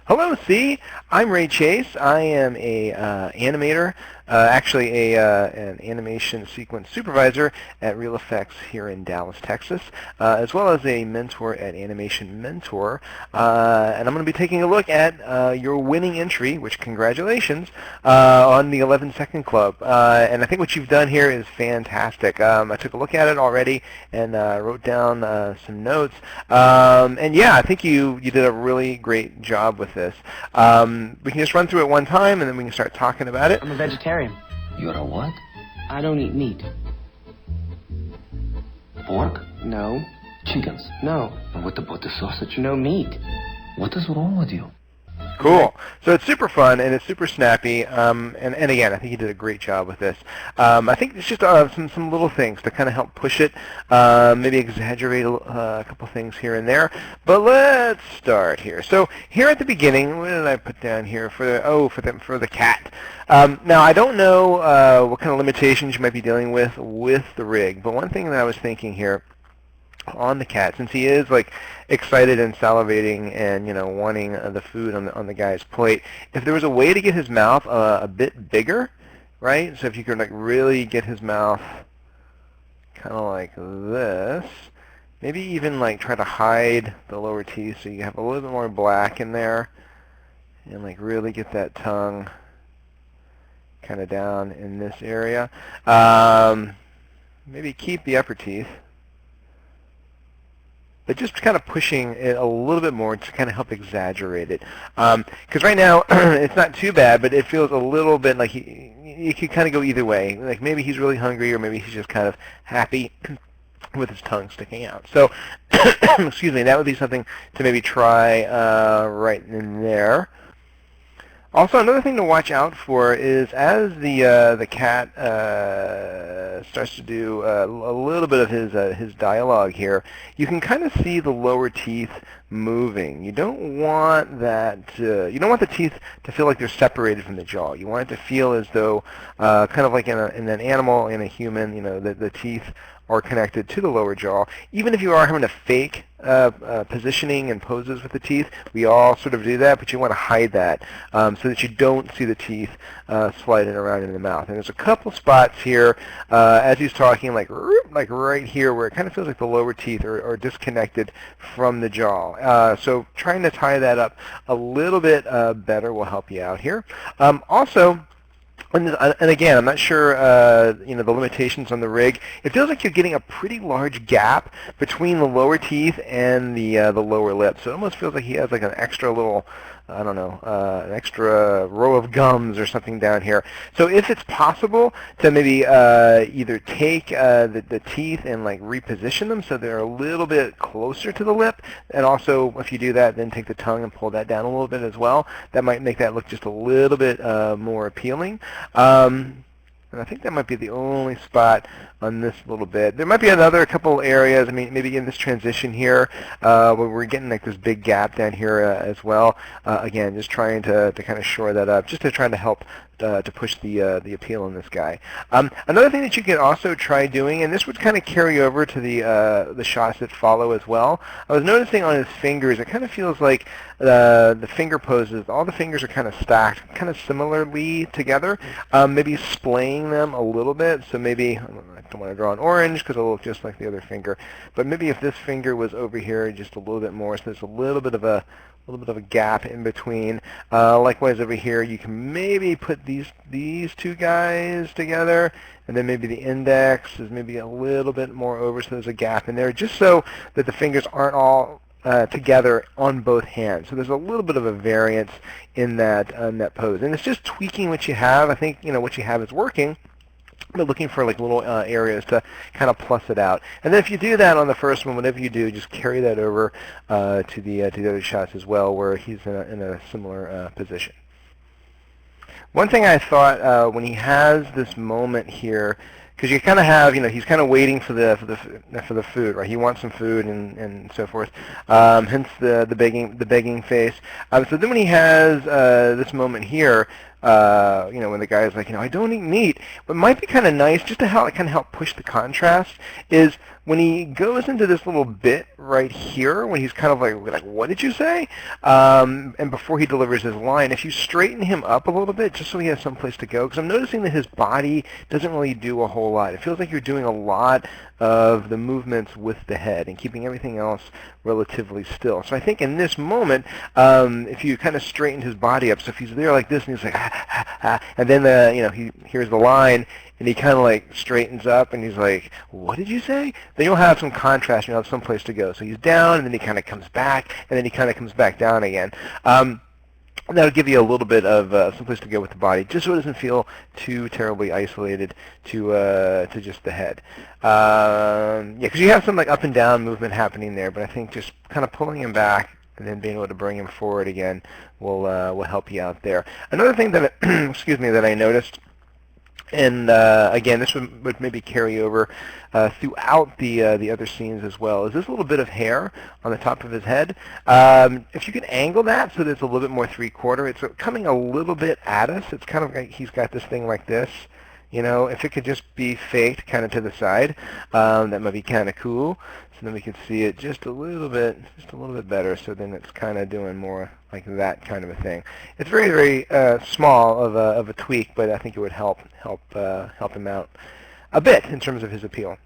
Hello, C. I'm Ray Chase. I am a animator, actually an animation sequence supervisor at Real Effects here in Dallas, Texas, as well as a mentor at Animation Mentor. And I'm going to be taking a look at your winning entry, which congratulations, on the 11-Second Club. And I think what you've done here is fantastic. I took a look at it already and wrote down some notes. And yeah, I think you did a really great job with this. We can just run through it one time, and then we can start talking about it. I'm a vegetarian. You're a what? I don't eat meat. Pork? No. Chickens? No. And what about the sausage? No meat. What is wrong with you? Cool. So it's super fun and it's super snappy. And again, I think you did a great job with this. I think it's just some little things to kind of help push it, maybe exaggerate a couple things here and there. But let's start here. So here at the beginning, what did I put down here for the cat? Now I don't know what kind of limitations you might be dealing with the rig, but one thing that I was thinking here on the cat, since he is like excited and salivating and wanting the food on the guy's plate, if there was a way to get his mouth a bit bigger, right? So if you could like really get his mouth kind of like this, maybe even like try to hide the lower teeth so you have a little bit more black in there, and like really get that tongue kind of down in this area. Maybe keep the upper teeth, but just kind of pushing it a little bit more to kind of help exaggerate it. Because right now, it's not too bad, but it feels a little bit like he could kind of go either way. Like maybe he's really hungry, or maybe he's just kind of happy with his tongue sticking out. So, excuse me, that would be something to maybe try right in there. Also, another thing to watch out for is as the cat starts to do a little bit of his dialogue here, you can kind of see the lower teeth moving. You don't want that. You don't want the teeth to feel like they're separated from the jaw. You want it to feel as though, kind of like in an animal, in a human, the teeth are connected to the lower jaw. Even if you are having to fake positioning and poses with the teeth, we all sort of do that, but you want to hide that so that you don't see the teeth sliding around in the mouth. And there's a couple spots here as he's talking, like right here, where it kind of feels like the lower teeth are disconnected from the jaw. So trying to tie that up a little bit better will help you out here. Also, and again, I'm not sure, the limitations on the rig. It feels like you're getting a pretty large gap between the lower teeth and the lower lip. So it almost feels like he has like an extra little, I don't know, an extra row of gums or something down here. So if it's possible to maybe either take the teeth and like reposition them so they're a little bit closer to the lip, and also if you do that, then take the tongue and pull that down a little bit as well. That might make that look just a little bit more appealing. And I think that might be the only spot on this little bit. There might be another couple areas, I mean, maybe in this transition here, where we're getting like this big gap down here as well. Again, just trying to kind of shore that up, just to try to help to push the appeal in this guy. Another thing that you can also try doing, and this would kind of carry over to the shots that follow as well. I was noticing on his fingers, it kind of feels like the finger poses, all the fingers are kind of stacked, kind of similarly together. Maybe splaying them a little bit. So maybe, I don't want to draw an orange because it'll look just like the other finger. But maybe if this finger was over here just a little bit more, so there's a little bit of a gap in between. Likewise over here, you can maybe put these two guys together, and then maybe the index is maybe a little bit more over, so there's a gap in there, just so that the fingers aren't all together on both hands. So there's a little bit of a variance in that pose, and it's just tweaking what you have. I think what you have is working, but looking for like little areas to kind of plus it out. And then if you do that on the first one, whatever you do, just carry that over to the other shots as well, where he's in a similar position. One thing I thought when he has this moment here, because you kind of have, he's kind of waiting for the food, right? He wants some food and so forth. Hence the begging face. So then when he has this moment here, when the guy's like, I don't eat meat, what might be kind of nice, just to help push the contrast, is when he goes into this little bit right here, when he's kind of like what did you say? And before he delivers his line, if you straighten him up a little bit, just so he has some place to go, because I'm noticing that his body doesn't really do a whole lot. It feels like you're doing a lot of the movements with the head and keeping everything else relatively still. So I think in this moment, if you kind of straightened his body up, so if he's there like this and he's like, and then he hears the line, and he kind of like straightens up and he's like, what did you say? Then you'll have some contrast, you'll have some place to go. So he's down, and then he kind of comes back, and then he kind of comes back down again. That'll give you a little bit of some place to go with the body, just so it doesn't feel too terribly isolated to just the head. Yeah, because you have some like up and down movement happening there, but I think just kind of pulling him back and then being able to bring him forward again will help you out there. Another thing that excuse me, that I noticed, and again, this would maybe carry over throughout the other scenes as well, is this little bit of hair on the top of his head. If you can angle that so that it's a little bit more three-quarter, it's coming a little bit at us. It's kind of like he's got this thing like this. You know, if it could just be faked kind of to the side, that might be kind of cool. So then we could see it just a little bit better. So then it's kind of doing more like that kind of a thing. It's very, very small of a tweak, but I think it would help him out a bit in terms of his appeal.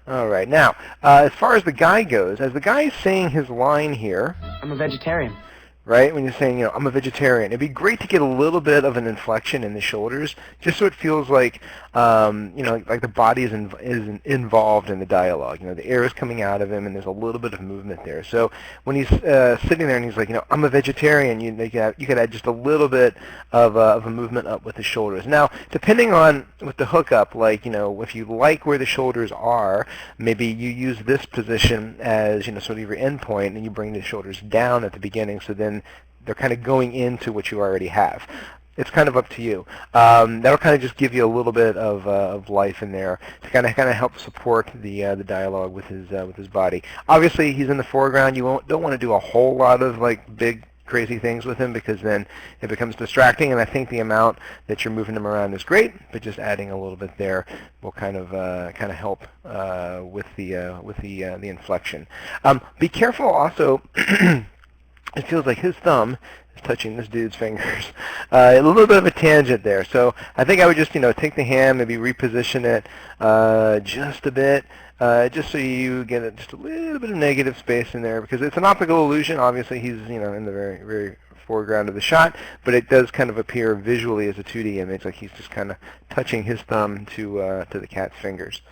All right, now as far as the guy goes, as the guy is saying his line here, I'm a vegetarian. right? When you're saying, I'm a vegetarian, it'd be great to get a little bit of an inflection in the shoulders, just so it feels like, like the body is involved in the dialogue. The air is coming out of him, and there's a little bit of movement there. So when he's sitting there and he's like, I'm a vegetarian, you could add just a little bit of a movement up with the shoulders. Now, depending on with the hookup, like, if you like where the shoulders are, maybe you use this position as, sort of your end point, and you bring the shoulders down at the beginning, so then they're kind of going into what you already have. It's kind of up to you. That'll kind of just give you a little bit of life in there to kind of help support the dialogue with his body. Obviously, he's in the foreground. You don't want to do a whole lot of like big crazy things with him, because then it becomes distracting. And I think the amount that you're moving him around is great, but just adding a little bit there will kind of help with the inflection. Be careful also. It feels like his thumb is touching this dude's fingers. A little bit of a tangent there. So I think I would just, take the hand, maybe reposition it just a bit, just so you get just a little bit of negative space in there, because it's an optical illusion. Obviously, he's, in the very, very foreground of the shot, but it does kind of appear visually as a 2D image, like he's just kind of touching his thumb to the cat's fingers.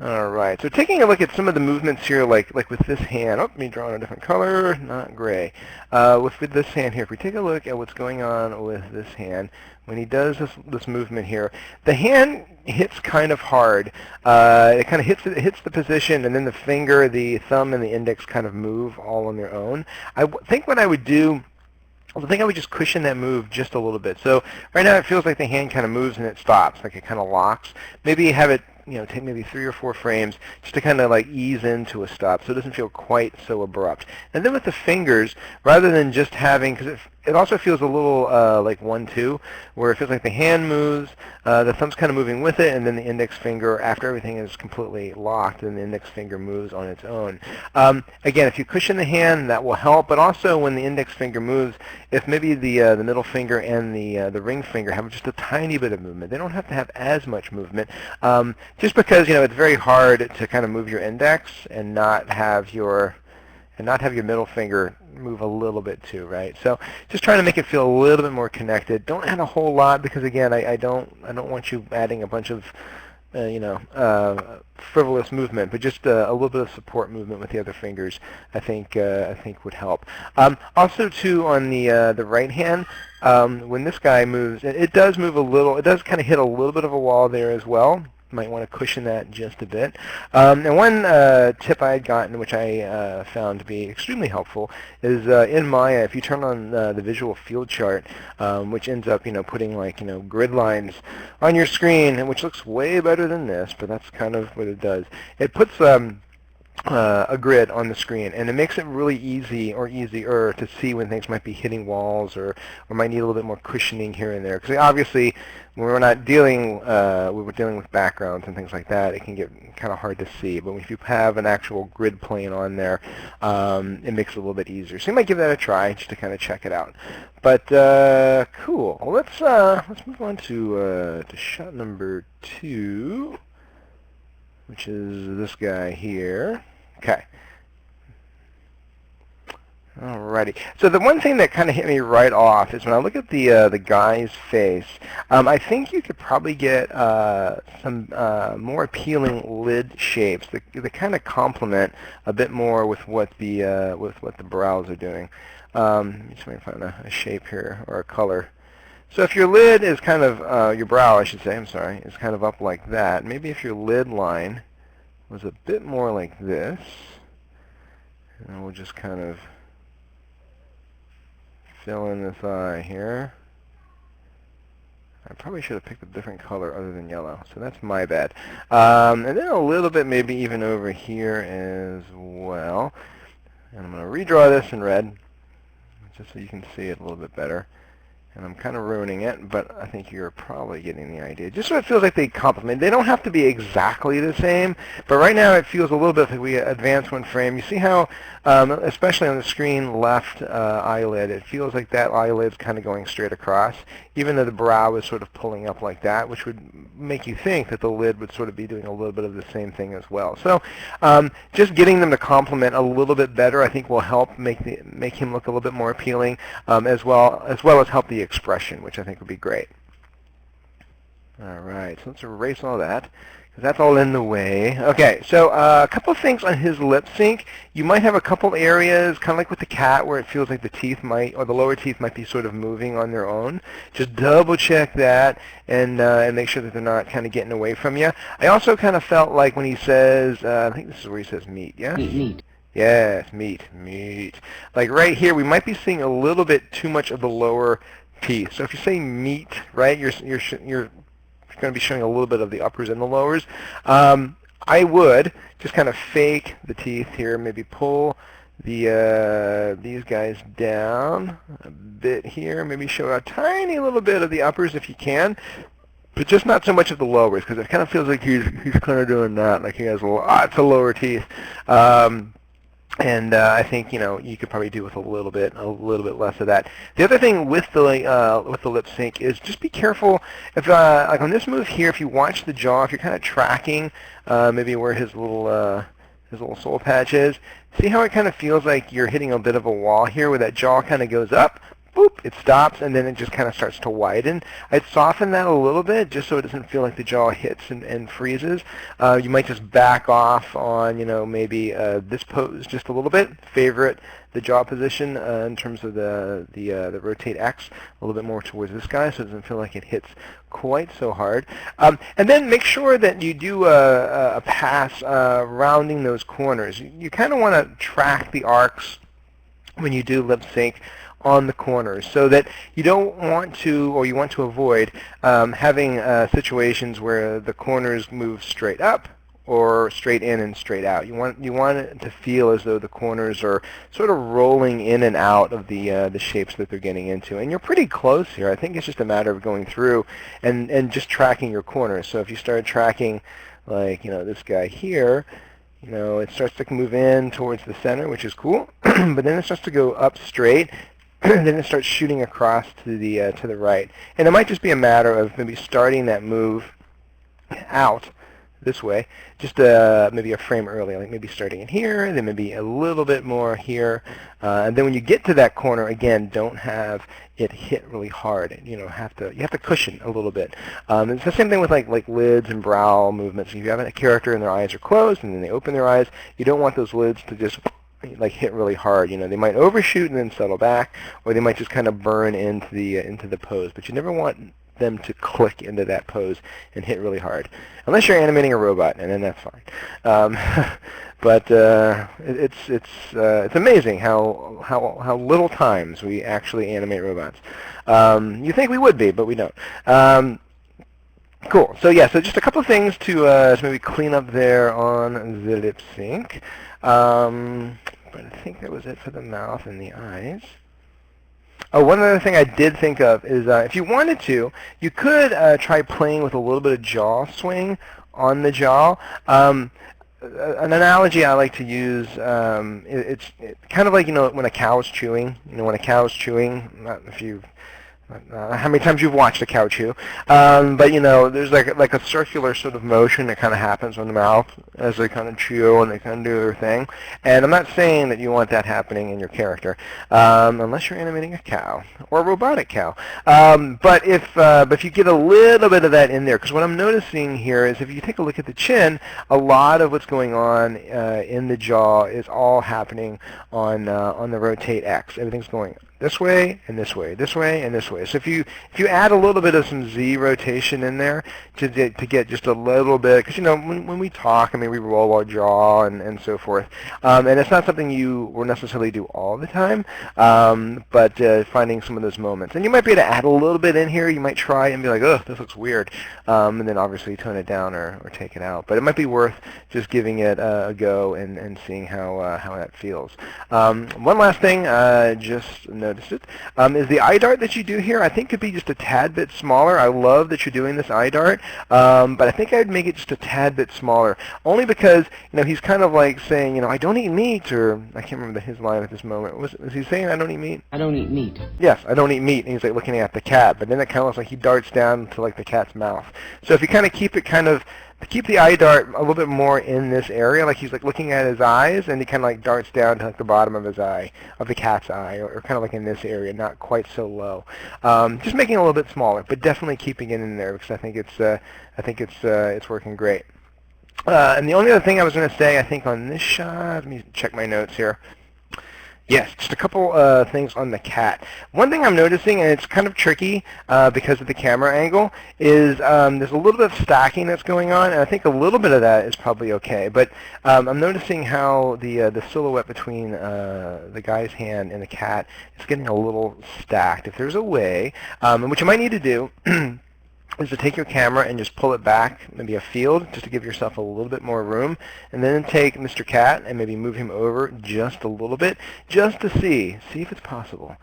All right, so taking a look at some of the movements here, like with this hand. Oh, let me draw in a different color, not gray. With this hand here, if we take a look at what's going on with this hand, when he does this movement here, the hand hits kind of hard. It kind of hits the position, and then the finger, the thumb, and the index kind of move all on their own. I think what I would do, I think I would just cushion that move just a little bit. So right now it feels like the hand kind of moves and it stops, like it kind of locks. Maybe have it, take maybe 3 or 4 frames just to kind of like ease into a stop, so it doesn't feel quite so abrupt. And then with the fingers, rather than just having, because it also feels a little like 1-2, where it feels like the hand moves, the thumb's kind of moving with it, and then the index finger, after everything is completely locked, and the index finger moves on its own. Again, if you cushion the hand, that will help, but also when the index finger moves, if maybe the middle finger and the ring finger have just a tiny bit of movement, they don't have to have as much movement, just because, it's very hard to kind of move your index and not have your middle finger move a little bit too, right? So just trying to make it feel a little bit more connected. Don't add a whole lot, because again, I don't want you adding a bunch of frivolous movement, but just a little bit of support movement with the other fingers, I think would help. Also, too, on the right hand, when this guy moves, it does move a little. It does kind of hit a little bit of a wall there as well. Might want to cushion that just a bit. And one tip I had gotten, which I found to be extremely helpful, is in Maya, if you turn on the visual field chart, which ends up, putting like, grid lines on your screen, which looks way better than this, but that's kind of what it does. It puts a grid on the screen, and it makes it really easy or easier to see when things might be hitting walls or might need a little bit more cushioning here and there. Because obviously, when we're not dealing, we were dealing with backgrounds and things like that, it can get kind of hard to see. But if you have an actual grid plane on there, it makes it a little bit easier. So you might give that a try just to kind of check it out. But cool. Well, let's move on to shot number 2, which is this guy here. Okay. Alrighty. So the one thing that kind of hit me right off is when I look at the guy's face, I think you could probably get some more appealing lid shapes that kind of complement a bit more with what the brows are doing. Let me try and find a shape here or a color. So if your lid is kind of your brow, I should say, I'm sorry, is kind of up like that. Maybe if your lid line was a bit more like this, and we'll just kind of fill in this eye here. I probably should have picked a different color other than yellow, so that's my bad. And then a little bit maybe even over here as well. And I'm going to redraw this in red, just so you can see it a little bit better. And I'm kind of ruining it, but I think you're probably getting the idea. Just so it feels like they complement. They don't have to be exactly the same, but right now it feels a little bit like we advance one frame. You see how, especially on the screen left eyelid, it feels like that eyelid's kind of going straight across, even though the brow is sort of pulling up like that, which would make you think that the lid would sort of be doing a little bit of the same thing as well. So just getting them to complement a little bit better, I think, will help make him look a little bit more appealing, as well as help the expression, which I think would be great. All right, so let's erase all that, because that's all in the way. Okay, so a couple of things on his lip sync. You might have a couple areas, kind of like with the cat, where it feels like the teeth might, or the lower teeth might be sort of moving on their own. Just double check that and make sure that they're not kind of getting away from you. I also kind of felt like when he says, I think this is where he says meat, yeah? Meat. Yes, meat. Like right here, we might be seeing a little bit too much of the lower teeth. So if you say meat, right, you're going to be showing a little bit of the uppers and the lowers. I would just kind of fake the teeth here, maybe pull these guys down a bit here, maybe show a tiny little bit of the uppers if you can, but just not so much of the lowers, because it kind of feels like he's kind of doing that, like he has lots of lower teeth. And I think you could probably do with a little bit less of that. The other thing with the lip sync is just be careful if like on this move here, if you watch the jaw, if you're kind of tracking maybe where his little soul patch is, see how it kind of feels like you're hitting a bit of a wall here, where that jaw kind of goes up. Boop, it stops, and then it just kind of starts to widen. I'd soften that a little bit just so it doesn't feel like the jaw hits and freezes. You might just back off on, maybe this pose just a little bit. Favorite the jaw position in terms of the rotate X a little bit more towards this guy, so it doesn't feel like it hits quite so hard. And then make sure that you do a pass rounding those corners. You kind of want to track the arcs when you do lip sync on the corners, so that you don't want to, or you want to avoid having situations where the corners move straight up or straight in and straight out. You want it to feel as though the corners are sort of rolling in and out of the shapes that they're getting into. And you're pretty close here. I think it's just a matter of going through and just tracking your corners. So if you start tracking, like this guy here, it starts to move in towards the center, which is cool, but then it starts to go up straight. Then it starts shooting across to the right, and it might just be a matter of maybe starting that move out this way, just maybe a frame early, like maybe starting in here, then maybe a little bit more here, and then when you get to that corner, again, don't have it hit really hard. You have to cushion a little bit. It's the same thing with like lids and brow movements. If you have a character and their eyes are closed and then they open their eyes, you don't want those lids to just like hit really hard. They might overshoot and then settle back, or they might just kind of burn into the pose. But you never want them to click into that pose and hit really hard, unless you're animating a robot, and then that's fine. But it's amazing how little times we actually animate robots. You think we would be, but we don't. Cool. So yeah, so just a couple of things to maybe clean up there on the lip sync. But I think that was it for the mouth and the eyes. Oh, one other thing I did think of is if you wanted to, you could try playing with a little bit of jaw swing on the jaw. An analogy I like to use, it's kind of like, when a cow's chewing. When a cow's chewing, not if you how many times you've watched a cow chew, but there's like a circular sort of motion that kind of happens on the mouth as they kind of chew and they kind of do their thing. And I'm not saying that you want that happening in your character, unless you're animating a cow or a robotic cow. But if you get a little bit of that in there, because what I'm noticing here is if you take a look at the chin, a lot of what's going on in the jaw is all happening on the rotate X. Everything's going this way and this way, this way and this way. So if you add a little bit of some Z rotation in there to get just a little bit, because when we talk, we roll our jaw and so forth, and it's not something you will necessarily do all the time, but finding some of those moments, and you might be able to add a little bit in here. You might try and be like, oh, this looks weird, and then obviously tone it down or take it out. But it might be worth just giving it a go and seeing how that feels. One last thing, just noticed it, is the eye dart that you do here. I think could be just a tad bit smaller. I love that you're doing this eye dart, but I think I'd make it just a tad bit smaller, only because he's kind of like saying, I don't eat meat, or I can't remember his line at this moment. Was he saying I don't eat meat? I don't eat meat. Yes, I don't eat meat, and he's like looking at the cat, but then it kind of looks like he darts down to like the cat's mouth. So if you kind of keep the eye dart a little bit more in this area, like he's like looking at his eyes, and he kind of like darts down to like the bottom of his eye, of the cat's eye, or kind of like in this area, not quite so low. Just making it a little bit smaller, but definitely keeping it in there because I think it's working great. And the only other thing I was going to say, I think on this shot, let me check my notes here. Yes, just a couple things on the cat. One thing I'm noticing, and it's kind of tricky because of the camera angle, is there's a little bit of stacking that's going on, and I think a little bit of that is probably okay. But I'm noticing how the silhouette between the guy's hand and the cat is getting a little stacked. If there's a way, and what you might need to do is to take your camera and just pull it back, maybe a field, just to give yourself a little bit more room, and then take Mr. Cat and maybe move him over just a little bit, just to see if it's possible.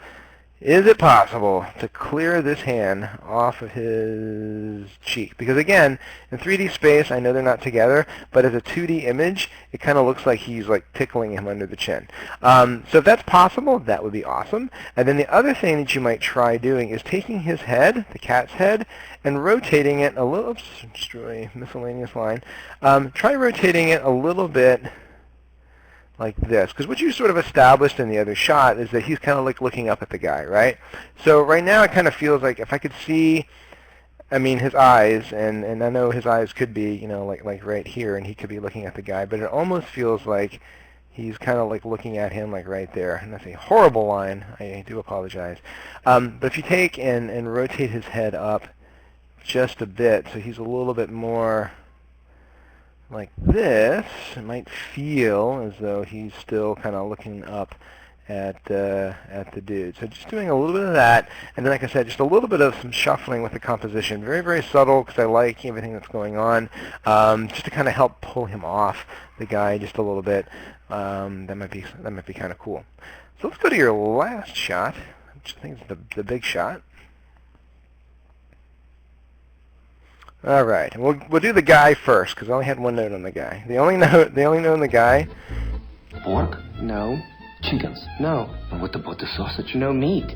Is it possible to clear this hand off of his cheek? Because again, in 3D space, I know they're not together, but as a 2D image, it kind of looks like he's like tickling him under the chin. So if that's possible, that would be awesome. And then the other thing that you might try doing is taking his head, the cat's head, and rotating it a little, oops, destroy miscellaneous line. Try rotating it a little bit like this, because what you sort of established in the other shot is that he's kind of like looking up at the guy, right? So right now it kind of feels like if I could see, his eyes, and I know his eyes could be, like right here, and he could be looking at the guy, but it almost feels like he's kind of like looking at him like right there, and that's a horrible line. I do apologize. But if you take and rotate his head up just a bit, so he's a little bit more like this, it might feel as though he's still kind of looking up at the dude. So just doing a little bit of that, and then like I said, just a little bit of some shuffling with the composition. Very, very subtle because I like everything that's going on, just to kind of help pull him off the guy just a little bit. That might be kind of cool. So let's go to your last shot, which I think is the big shot. All right, and we'll do the guy first because I only had one note on the guy. The only note on the guy. Pork? No. Chickens? No. And what about the sausage? No meat.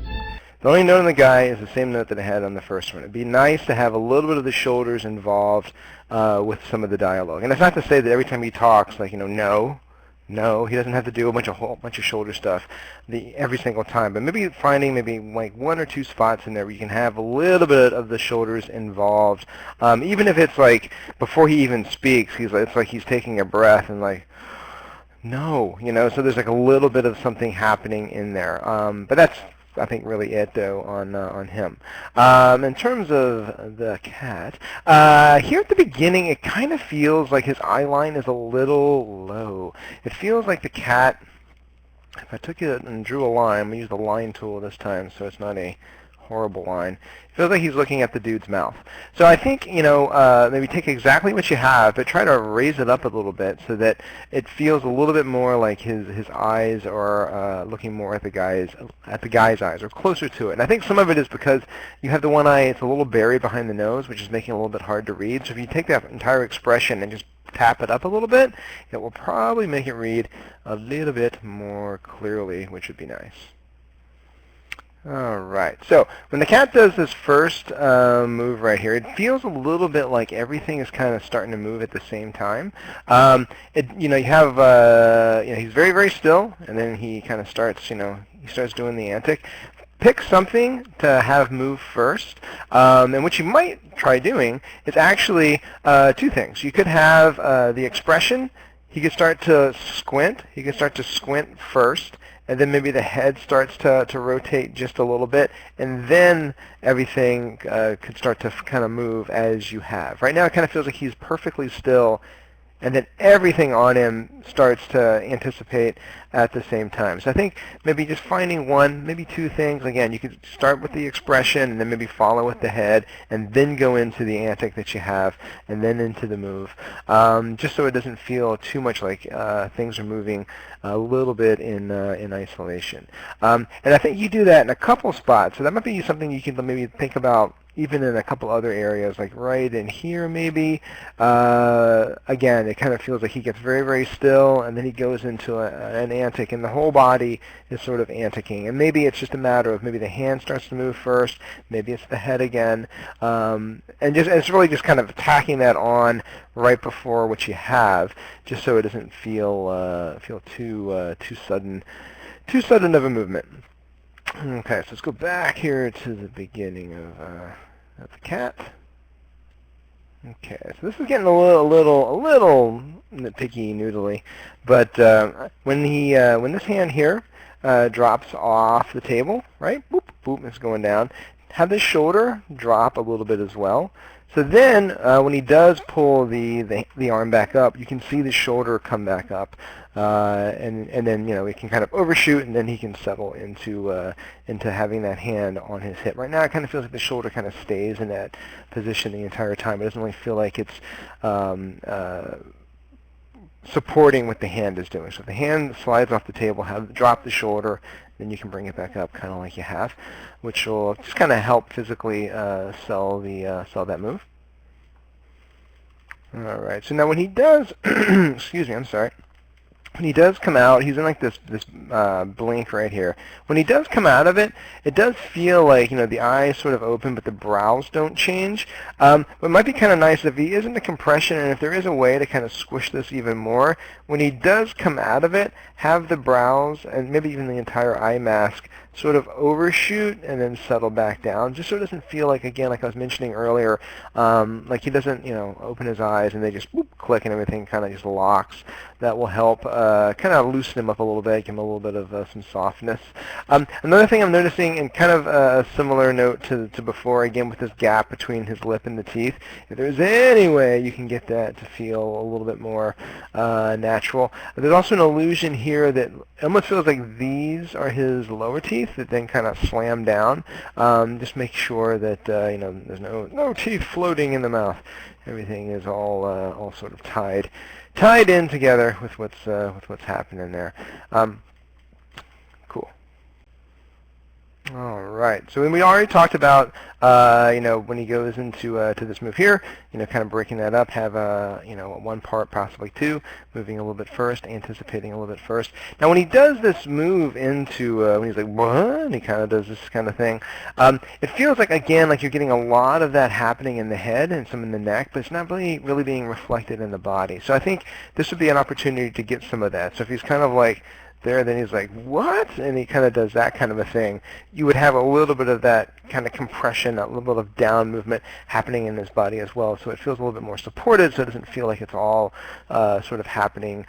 The only note on the guy is the same note that I had on the first one. It'd be nice to have a little bit of the shoulders involved with some of the dialogue. And it's not to say that every time he talks, like, no, he doesn't have to do a whole bunch of shoulder stuff every single time. But maybe finding like one or two spots in there where you can have a little bit of the shoulders involved. Even if it's like before he even speaks, it's like he's taking a breath and like, no, so there's like a little bit of something happening in there. But that's, I think, really it, though, on him. In terms of the cat, here at the beginning, it kind of feels like his eye line is a little low. It feels like the cat, if I took it and drew a line, I'm going to use the line tool this time so it's not a horrible line. It feels like he's looking at the dude's mouth. So I think, maybe take exactly what you have, but try to raise it up a little bit so that it feels a little bit more like his eyes are looking more at the guy's eyes, or closer to it. And I think some of it is because you have the one eye, it's a little buried behind the nose, which is making it a little bit hard to read. So if you take that entire expression and just tap it up a little bit, it will probably make it read a little bit more clearly, which would be nice. All right, so when the cat does this first move right here, it feels a little bit like everything is kind of starting to move at the same time. You have, he's very, very still, and then he kind of starts, he starts doing the antic. Pick something to have move first, and what you might try doing is actually two things. You could have the expression. He could start to squint. He could start to squint first, and then maybe the head starts to rotate just a little bit, and then everything could start to kind of move as you have. Right now it kind of feels like he's perfectly still, and then everything on him starts to anticipate at the same time. So I think maybe just finding one, maybe two things. Again, you could start with the expression, and then maybe follow with the head, and then go into the antic that you have, and then into the move, just so it doesn't feel too much like things are moving a little bit in isolation. And I think you do that in a couple spots. So that might be something you can maybe think about even in a couple other areas, like right in here maybe. Again, it kind of feels like he gets very, very still, and then he goes into an antic, and the whole body is sort of anticing. And maybe it's just a matter of maybe the hand starts to move first, maybe it's the head again, and it's really just kind of tacking that on right before what you have, just so it doesn't feel too sudden of a movement. Okay, so let's go back here to the beginning of the cat. Okay, so this is getting a little nitpicky, noodly, but when this hand here drops off the table, right? Boop, boop, it's going down. Have the shoulder drop a little bit as well. So then, when he does pull the arm back up, you can see the shoulder come back up, and then it can kind of overshoot, and then he can settle into having that hand on his hip. Right now, it kind of feels like the shoulder kind of stays in that position the entire time. It doesn't really feel like it's supporting what the hand is doing. So if the hand slides off the table, drop the shoulder, then you can bring it back up, kind of like you have, which will just kind of help physically sell that move. All right. So now when he does, excuse me, I'm sorry. When he does come out, he's in like this blink right here. When he does come out of it, it does feel like the eyes sort of open, but the brows don't change. But it might be kind of nice if he is in the compression, and if there is a way to kind of squish this even more. When he does come out of it, have the brows and maybe even the entire eye mask sort of overshoot and then settle back down, just so it doesn't feel like, again, like I was mentioning earlier, like he doesn't open his eyes and they just whoop, click and everything kind of just locks. That will help kind of loosen him up a little bit, give him a little bit of some softness. Another thing I'm noticing, and kind of a similar note to before, again with this gap between his lip and the teeth, if there's any way you can get that to feel a little bit more natural. There's also an illusion here that it almost feels like these are his lower teeth that then kind of slam down. Just make sure that there's no teeth floating in the mouth. Everything is all sort of tied in together with what's happening there. Cool. All right. So we already talked about when he goes into to this move here, kind of breaking that up, have one part, possibly two, moving a little bit first, anticipating a little bit first. Now when he does this move into when he's like what, and he kind of does this kind of thing, it feels like, again, like you're getting a lot of that happening in the head and some in the neck, but it's not really being reflected in the body. So I think this would be an opportunity to get some of that. So if he's kind of like there, then he's like, what? And he kind of does that kind of a thing. You would have a little bit of that kind of compression, a little bit of down movement happening in his body as well. So it feels a little bit more supported, so it doesn't feel like it's all sort of happening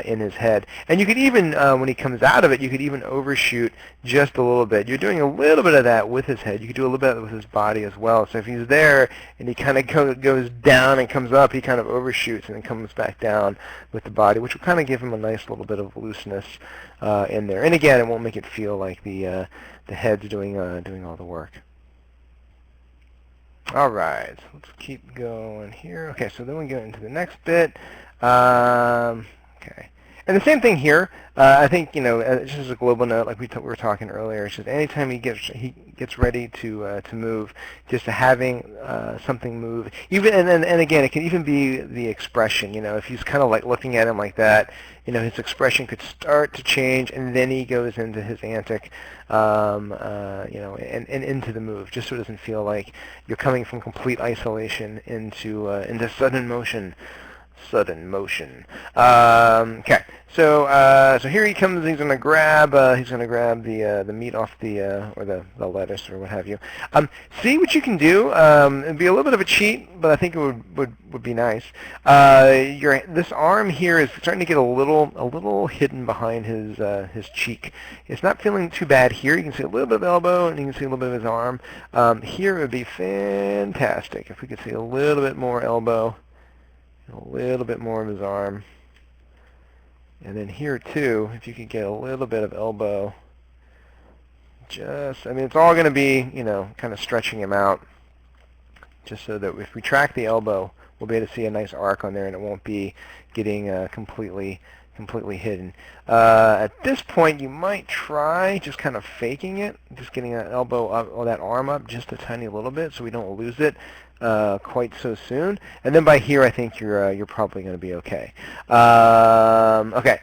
in his head. And you could even, when he comes out of it, you could even overshoot just a little bit. You're doing a little bit of that with his head. You could do a little bit with his body as well. So if he's there and he kind of goes down and comes up, he kind of overshoots and then comes back down with the body, which will kind of give him a nice little bit of looseness in there. And again, it won't make it feel like the head's doing all the work. All right, so let's keep going here. Okay, so then we go into the next bit. Okay, and the same thing here. I think just as a global note, like we were talking earlier, it's just anytime he gets ready to move, just having something move. Even and again, it can even be the expression. If he's kind of like looking at him like that, his expression could start to change, and then he goes into his antic, and into the move, just so it doesn't feel like you're coming from complete isolation into sudden motion. Sudden motion. Okay, so here he comes. He's gonna grab the meat off the or the lettuce or what have you. See what you can do. It'd be a little bit of a cheat, but I think it would be nice. This arm here is starting to get a little hidden behind his cheek. It's not feeling too bad here. You can see a little bit of elbow, and you can see a little bit of his arm. Here it would be fantastic if we could see a little bit more elbow. A little bit more of his arm. And then here too, if you could get a little bit of elbow. It's all going to be, kind of stretching him out. Just so that if we track the elbow, we'll be able to see a nice arc on there and it won't be getting completely hidden. At this point, you might try just kind of faking it, just getting that elbow up or that arm up just a tiny little bit so we don't lose it quite so soon. And then by here, I think you're probably going to be okay. Okay.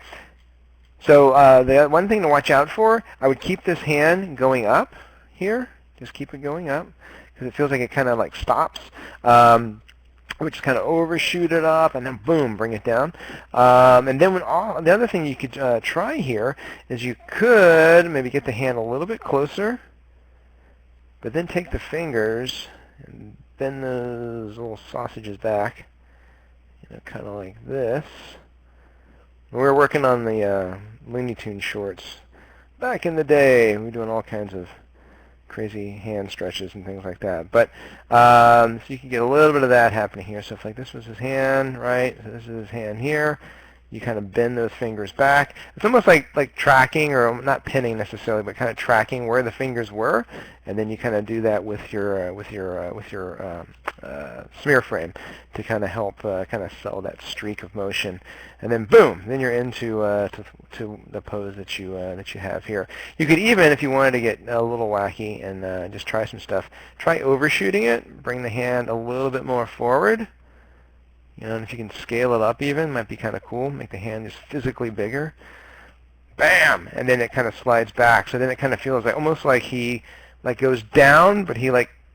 So the one thing to watch out for, I would keep this hand going up here. Just keep it going up because it feels like it kind of like stops. We just kind of overshoot it up and then boom, bring it down. And then the other thing you could try here is you could maybe get the hand a little bit closer, but then take the fingers and bend those little sausages back, kind of like this. We were working on the Looney Tunes shorts back in the day. We were doing all kinds of crazy hand stretches and things like that. But so you can get a little bit of that happening here. So if like this was his hand, right? So this is his hand here. You kind of bend those fingers back. It's almost like tracking, or not pinning necessarily, but kind of tracking where the fingers were, and then you kind of do that with your smear frame to kind of help kind of sell that streak of motion, and then boom, then you're into to the pose that you have here. You could even, if you wanted to get a little wacky and just try some stuff, try overshooting it. Bring the hand a little bit more forward. And if you can scale it up even, might be kind of cool. Make the hand just physically bigger. Bam! And then it kind of slides back. So then it kind of feels like almost like he goes down, but he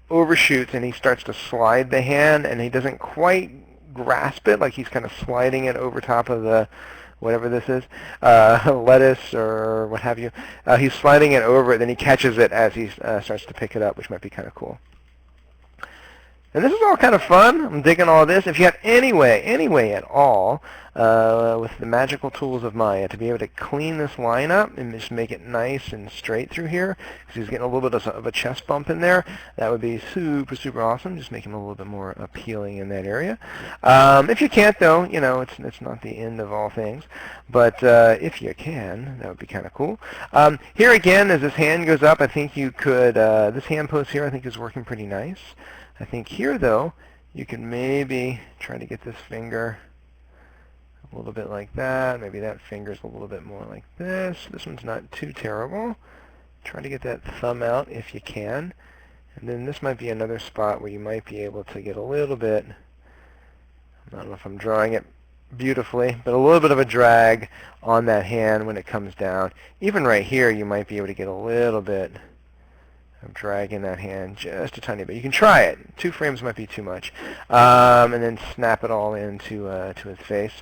overshoots and he starts to slide the hand, and he doesn't quite grasp it, like he's kind of sliding it over top of the whatever this is, lettuce or what have you. He's sliding it over it, then he catches it as he starts to pick it up, which might be kind of cool. And this is all kind of fun. I'm digging all this. If you have any way at all, with the magical tools of Maya, to be able to clean this line up and just make it nice and straight through here, because he's getting a little bit of a chest bump in there, that would be super, super awesome. Just make him a little bit more appealing in that area. If you can't, though, it's not the end of all things. But if you can, that would be kind of cool. Here again, as this hand goes up, I think you could, this hand pose here I think is working pretty nice. I think here, though, you can maybe try to get this finger a little bit like that. Maybe that finger's a little bit more like this. This one's not too terrible. Try to get that thumb out if you can. And then this might be another spot where you might be able to get a little bit, I don't know if I'm drawing it beautifully, but a little bit of a drag on that hand when it comes down. Even right here, you might be able to get a little bit of dragging that hand just a tiny bit. You can try it. 2 frames might be too much. And then snap it all into to his face.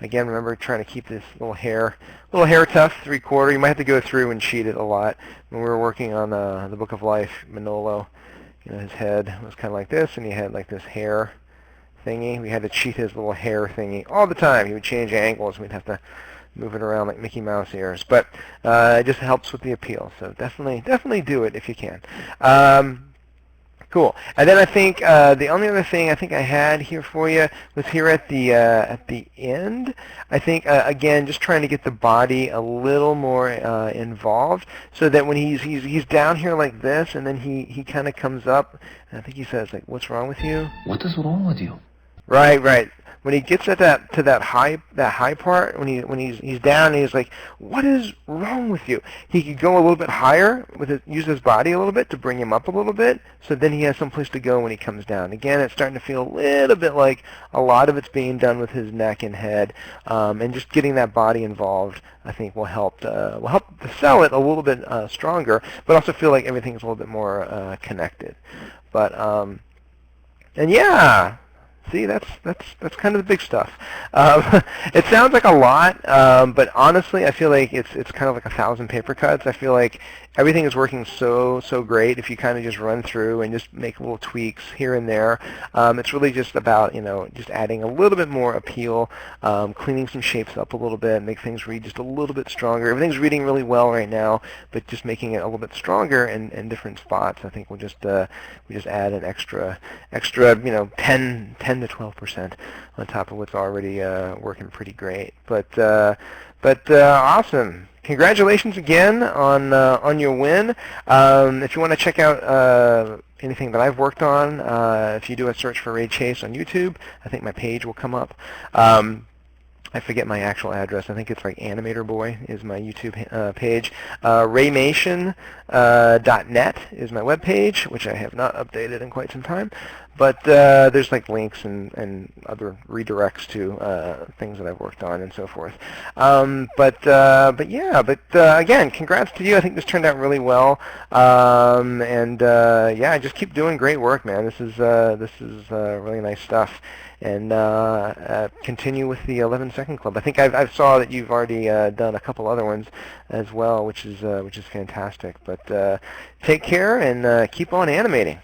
Again, remember trying to keep this little hair tough, 3/4. You might have to go through and cheat it a lot. When we were working on the Book of Life, Manolo, his head was kind of like this, and he had like this hair thingy. We had to cheat his little hair thingy all the time. He would change angles, and we'd have to move it around like Mickey Mouse ears, but it just helps with the appeal. So definitely do it if you can. Cool. And then I think the only other thing I think I had here for you was here at the end. I think again, just trying to get the body a little more involved, so that when he's down here like this, and then he kind of comes up, and I think he says like, "What's wrong with you?" What is wrong with you? Right, right. When he gets at that high part, when he's down, and he's like, "What is wrong with you?" He could go a little bit higher use his body a little bit to bring him up a little bit, so then he has some place to go when he comes down. Again, it's starting to feel a little bit like a lot of it's being done with his neck and head, and just getting that body involved, I think will help to sell it a little bit stronger, but also feel like everything's a little bit more connected. But and yeah. See, that's kind of the big stuff. It sounds like a lot, but honestly, I feel like it's kind of like 1,000 paper cuts. I feel like everything is working so great if you kind of just run through and just make little tweaks here and there. It's really just about just adding a little bit more appeal, cleaning some shapes up a little bit, make things read just a little bit stronger. Everything's reading really well right now, but just making it a little bit stronger in different spots. I think we'll just add an extra 10 to 12% on top of what's already working pretty great. But awesome. Congratulations again on your win. If you want to check out anything that I've worked on, if you do a search for Ray Chase on YouTube, I think my page will come up. I forget my actual address. I think it's like Animator Boy is my YouTube page. Raymation.net is my webpage, which I have not updated in quite some time. But there's like links and other redirects to things that I've worked on and so forth. But again, congrats to you. I think this turned out really well. Yeah, just keep doing great work, man. This is really nice stuff. And continue with the 11-second club. I think I saw that you've already done a couple other ones as well, which is fantastic. But take care and keep on animating.